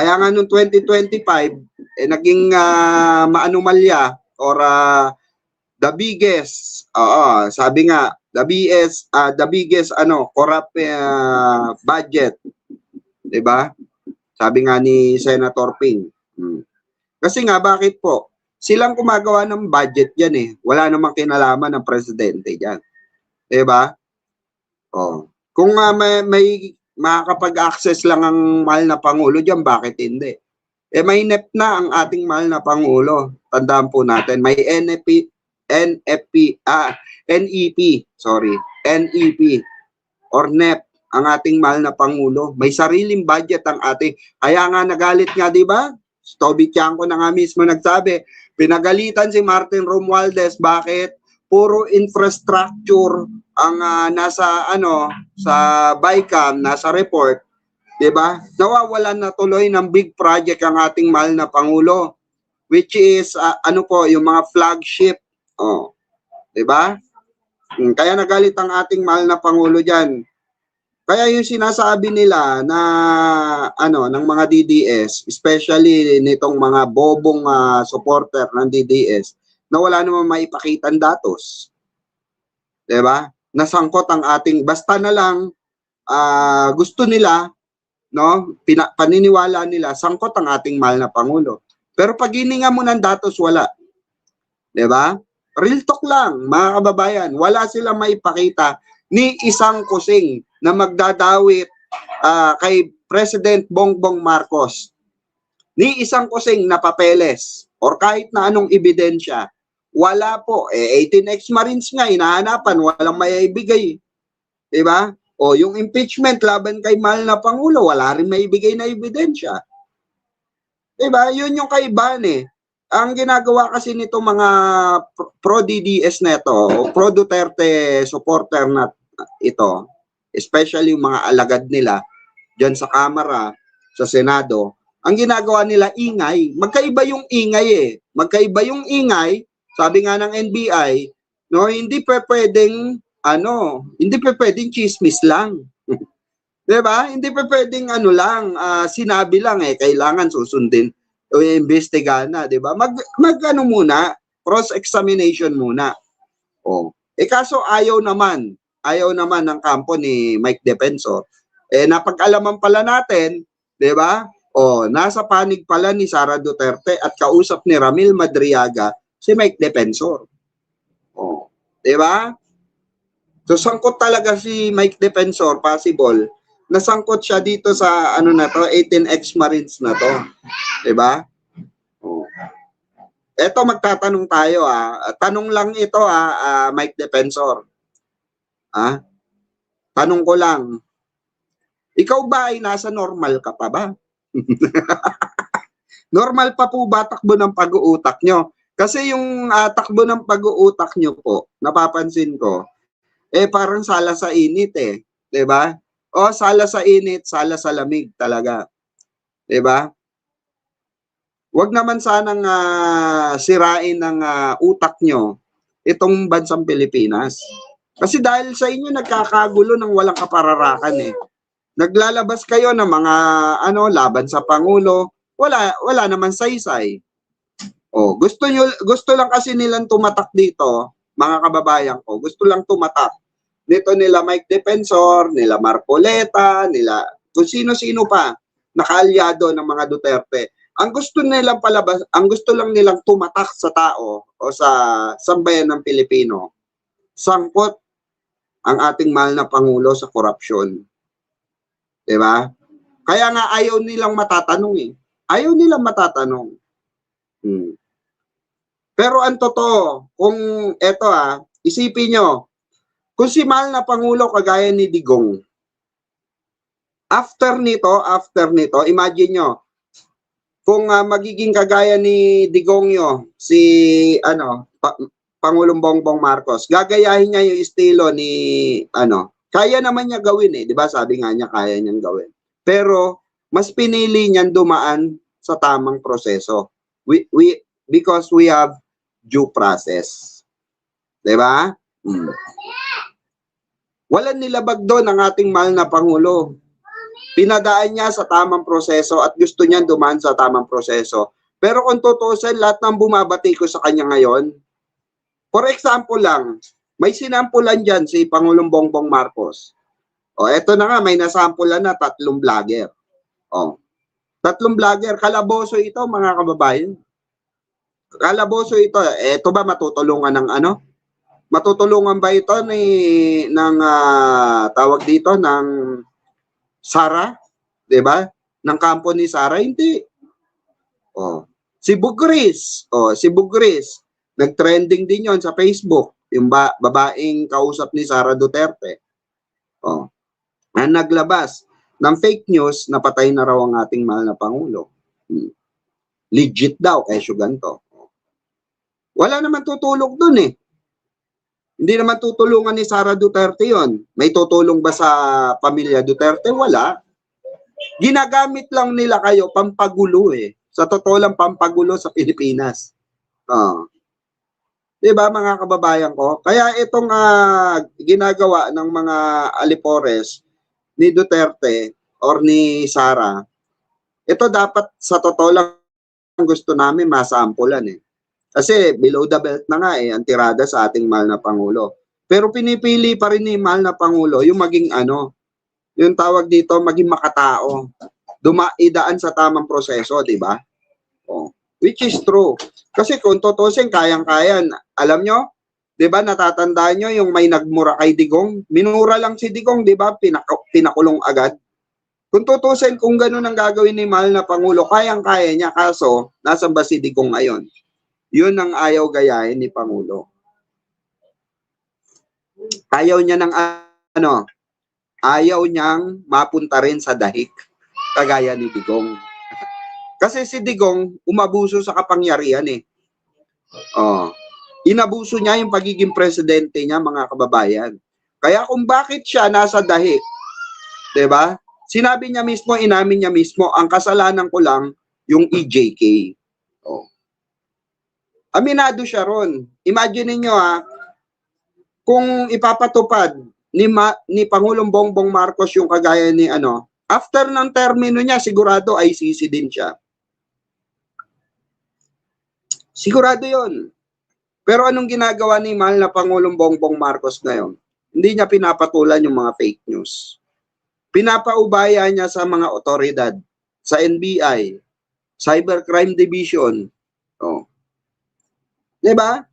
Kaya nga noong 2025, naging maanumalya or the biggest, sabi nga, the biggest corrupt budget, 'di ba? Sabi nga ni Senator Ping. Kasi nga bakit po? Silang gumagawa ng budget diyan eh. Wala namang kinalaman ng presidente diyan. 'Di ba? Kung may makakapag-access lang ang mahal na pangulo diyan, bakit hindi? May NEP na ang ating mahal na pangulo. Tandaan po natin, may NEP or NEP ang ating mahal na pangulo. May sariling budget ang ating. Kaya nga nagalit nga, 'di ba? Toby Tiangco na nga mismo nagsabi, pinagalitan si Martin Romualdez, bakit puro infrastructure ang nasa sa BICAM, nasa report, 'di ba? Nawawalan na tuloy ng big project ang ating mahal na pangulo, which is yung mga flagship, 'di ba? Kaya nagalit ang ating mahal na pangulo diyan. Kaya yung sinasabi nila na ng mga DDS, especially nitong mga bobong supporter ng DDS, na wala namang maipakitang datos. 'Di ba? Nasangkot ang ating, basta na lang gusto nila, no? Paniniwala nila, sangkot ang ating mahal na pangulo. Pero pag hininga mo ng datos, wala. 'Di ba? Real talk lang, mga kababayan, wala silang maipakita ni isang kusing na magdadawit kay President Bongbong Marcos. Ni isang kusing na papeles or kahit na anong ebidensya, wala po. 18 ex-Marines nga, hinahanapan, walang maibigay. Diba? O yung impeachment laban kay mahal na Pangulo, wala rin maibigay na ebidensya. Diba? Yun yung kaibahan eh. Ang ginagawa kasi nito mga pro-DDS na ito, pro-Duterte supporter na ito, especially yung mga alagad nila dyan sa Kamara, sa Senado, ang ginagawa nila ingay. Magkaiba yung ingay eh. Magkaiba yung ingay, sabi nga ng NBI, no, hindi pa pwedeng hindi pa pwedeng chismis lang. 'Di ba? Hindi pa pwedeng sinabi lang kailangan susundin o imbestigahan na, 'di ba? Muna, cross-examination muna. Kaso ayaw naman ng kampo ni Mike Defensor. Napag-alaman pala natin, 'di ba? Nasa panig pala ni Sara Duterte at kausap ni Ramil Madriaga si Mike Defensor. 'Di ba? So sangkot talaga si Mike Defensor, possible. Nasangkot siya dito sa 18 ex-Marines na to. 'Di ba? Eto magtatanong tayo Tanong lang ito Mike Defensor. Tanong ko lang. Ikaw ba ay nasa normal ka pa ba? Normal pa po ba takbo ng pag-uutak nyo? Kasi yung takbo ng pag-uutak nyo po, napapansin ko, parang sala sa init 'di ba? Sala sa init, sala sa lamig talaga. 'Di ba? Huwag naman sanang sirain ng utak nyo itong bansang Pilipinas. Kasi dahil sa inyo nagkakagulo ng walang kapararakan Naglalabas kayo ng mga laban sa Pangulo, wala naman saysay. Gusto lang kasi nilang tumatak dito, mga kababayan ko. Gusto lang tumatak. Nito nila Mike Defensor, nila Marcoleta, nila kung sino-sino pa nakaalyado ng mga Duterte. Ang gusto lang nilang tumatak sa tao o sa sambayan ng Pilipino. Sangkot ang ating mahal na Pangulo sa korupsyon. 'Di ba? Kaya nga ayaw nilang matatanong Ayaw nilang matatanong. Pero ang totoo, kung isipin nyo, kung si mahal na Pangulo kagaya ni Digong, after nito, imagine nyo, kung magiging kagaya ni Digongyo, si Pangulong Bongbong Marcos, gagayahin niya yung estilo ni kaya naman niya gawin 'di ba? Sabi nga niya kaya niyang gawin. Pero mas pinili niyang dumaan sa tamang proseso. Because we have due process. 'Di ba? Walang nilabag doon ang ating mahal na Pangulo. pinadaan niya sa tamang proseso at gusto niyang dumaan sa tamang proseso. Pero kung tutusin, lahat ng bumabati ko sa kanya ngayon, for example lang, may sinampulan dyan si Pangulong Bongbong Marcos. O, eto na nga, may nasampulan na 3 vlogger. O, 3 vlogger, kalaboso ito mga kababayan. Kalaboso ito. Eto ba matutulungan ng ano? Matutulungan ba ito ng tawag dito ng Sara, 'di ba? Ng kampo ni Sara, hindi. Oh, si Bugris, nag-trending din 'yon sa Facebook, yung babaeng kausap ni Sara Duterte. Oh, na naglabas ng fake news na patay na raw ang ating mahal na pangulo. Legit daw kesyo ganto. Wala naman tutulong doon eh. Hindi naman tutulungan ni Sara Duterte yon. May tutulong ba sa pamilya Duterte? Wala. Ginagamit lang nila kayo pampagulo eh. Sa totoo lang pampagulo sa Pilipinas. Diba mga kababayan ko? Kaya itong ginagawa ng mga alipores ni Duterte or ni Sara, ito dapat sa totoo lang gusto namin masampulan eh. Kasi below the belt na nga eh, ang tirada sa ating mahal na Pangulo. Pero pinipili pa rin ni mahal na Pangulo yung maging yung tawag dito, maging makatao. Idaan sa tamang proseso, di ba? Oh, which is true. Kasi kung tutusin, kayang-kaya. Alam nyo, di ba, natatandaan nyo yung may nagmura kay Digong? Minura lang si Digong, di ba? Pinakulong agad. Kung tutusin, kung ganun ang gagawin ni mahal na Pangulo, kayang-kaya niya. Kaso, nasan ba si Digong ngayon? Yun ang ayaw gayahin ni Pangulo. Ayaw niya ng ayaw niyang mapunta rin sa dahik kagaya ni Digong. Kasi si Digong umabuso sa kapangyarihan eh. Inabuso niya yung pagiging presidente niya mga kababayan. Kaya kung bakit siya nasa dahik, 'di ba? Sinabi niya mismo, inamin niya mismo, ang kasalanan ko lang yung EJK. Aminado siya ron. Imagine niyo kung ipapatupad ni Pangulong Bongbong Marcos yung kagaya ni after ng termino niya, sigurado ICC din siya. Sigurado yon. Pero anong ginagawa ni mahal na Pangulong Bongbong Marcos ngayon? Hindi niya pinapatulan yung mga fake news. Pinapaubaya niya sa mga otoridad, sa NBI, Cybercrime Division. Diba?